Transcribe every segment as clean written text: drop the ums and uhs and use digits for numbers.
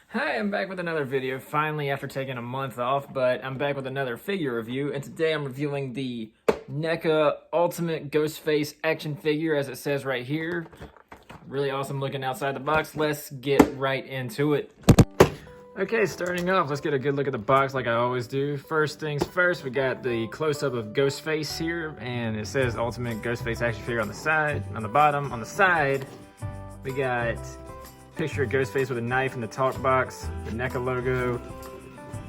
Hi, I'm back with another video, finally after taking a month off, but I'm back with another figure review, and today I'm reviewing the Neca Ultimate Ghostface action figure, as it says right here. Really awesome looking outside the box. Let's get right into it. Okay, starting off, let's get a good look at the box like I always do. First things first, we got the close-up of Ghostface here, and it says Ultimate Ghostface action figure on the side, on the bottom. On the side, we got picture of Ghostface with a knife in the talk box, the NECA logo.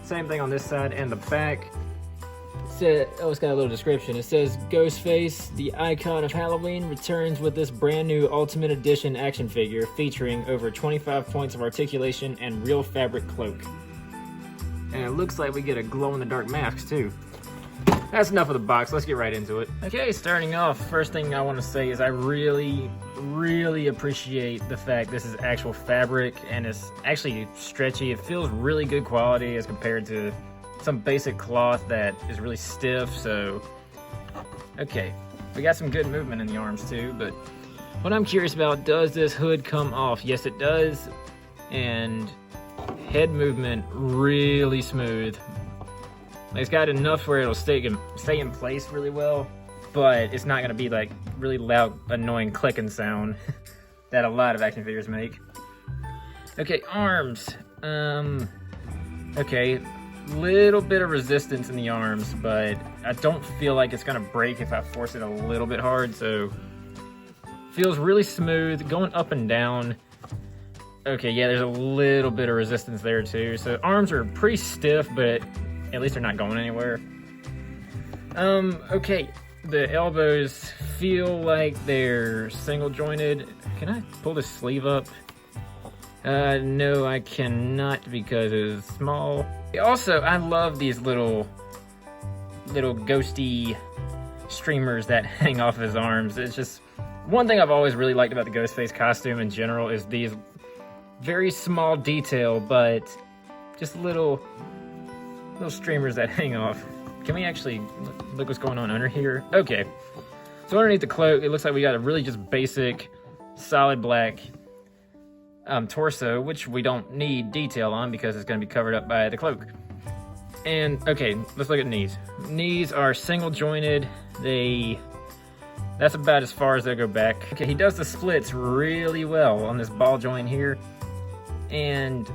Same thing on this side and the back. It's got a little description. It says, Ghostface, the icon of Halloween, returns with this brand new Ultimate Edition action figure featuring over 25 points of articulation and real fabric cloak. And it looks like we get a glow-in-the-dark mask too. That's enough of the box, let's get right into it. Okay, starting off, first thing I want to say is I really appreciate the fact this is actual fabric and it's actually stretchy. It feels really good quality as compared to some basic cloth that is really stiff. So, okay, we got some good movement in the arms too, but what I'm curious about, does this hood come off? Yes, it does, and head movement really smooth. It's got enough where it'll stay in place really well, but it's not gonna be like really loud, annoying clicking sound that a lot of action figures make. Okay, arms. Okay, little bit of resistance in the arms, but I don't feel like it's gonna break if I force it a little bit hard, so feels really smooth, going up and down. Okay, yeah, there's a little bit of resistance there too. So arms are pretty stiff, but at least they're not going anywhere. Okay, the elbows feel like they're single jointed. Can I pull the sleeve up? No, I cannot because it's small. Also, I love these little ghosty streamers that hang off his arms. It's just one thing I've always really liked about the Ghostface costume in general is these very small detail, but just little streamers that hang off. Can we actually look what's going on under here? Okay, so underneath the cloak, it looks like we got a really just basic, solid black torso, which we don't need detail on because it's going to be covered up by the cloak. And okay, let's look at knees. Knees are single jointed. That's about as far as they'll go back. Okay, he does the splits really well on this ball joint here, and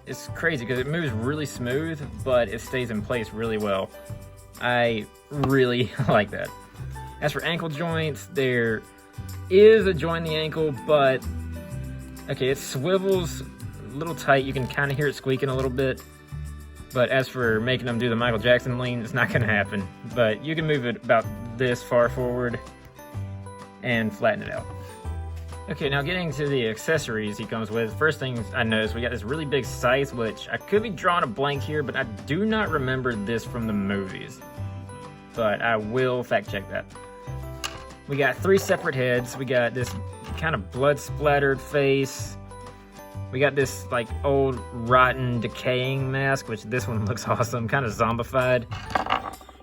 it's crazy because it moves really smooth, but it stays in place really well. I really like that. As for ankle joints, there is a joint in the ankle, but okay, it swivels a little tight. You can kind of hear it squeaking a little bit. But as for making them do the Michael Jackson lean, it's not gonna happen. But you can move it about this far forward and flatten it out. Okay, now getting to the accessories he comes with. First thing I noticed, we got this really big scythe, which I could be drawing a blank here, but I do not remember this from the movies. But I will fact check that. We got 3 separate heads. We got this kind of blood splattered face. We got this like old rotten decaying mask, which this one looks awesome, kind of zombified.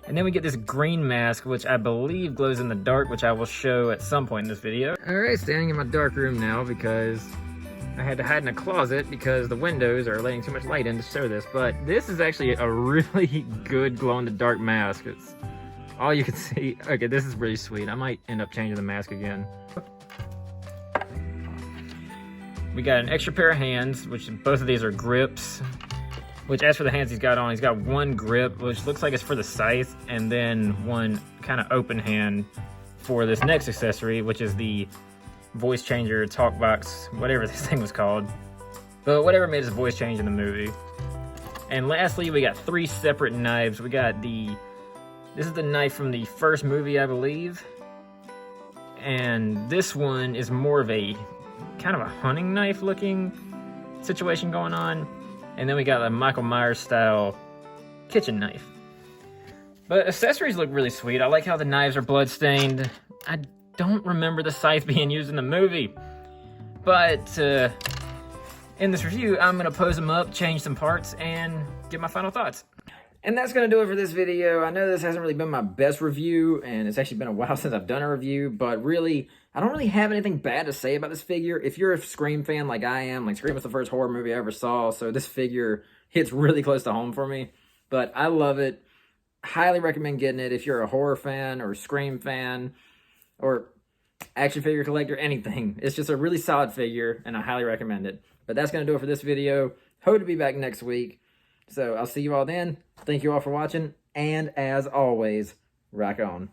And then we get this green mask, which I believe glows in the dark, which I will show at some point in this video. All right, standing in my dark room now because I had to hide in a closet because the windows are letting too much light in to show this. But this is actually a really good glow-in-the-dark mask. It's all you can see. Okay, this is really sweet. I might end up changing the mask again. We got an extra pair of hands, which both of these are grips. Which, as for the hands he's got on, he's got one grip, which looks like it's for the scythe, and then one kind of open hand for this next accessory, which is the voice changer, talk box, whatever this thing was called. But whatever made his voice change in the movie. And lastly, we got 3 separate knives. We got this is the knife from the first movie, I believe. And this one is more of a kind of a hunting knife looking situation going on. And then we got a Michael Myers style kitchen knife. But accessories look really sweet. I like how the knives are bloodstained. I don't remember the scythe being used in the movie. But in this review, I'm gonna pose them up, change some parts, and give my final thoughts. And that's gonna do it for this video. I know this hasn't really been my best review, and it's actually been a while since I've done a review, but really, I don't really have anything bad to say about this figure. If you're a Scream fan like I am, like Scream was the first horror movie I ever saw, so this figure hits really close to home for me. But I love it. Highly recommend getting it if you're a horror fan or Scream fan or action figure collector, anything. It's just a really solid figure, and I highly recommend it. But that's going to do it for this video. Hope to be back next week. So I'll see you all then. Thank you all for watching, and as always, rock on.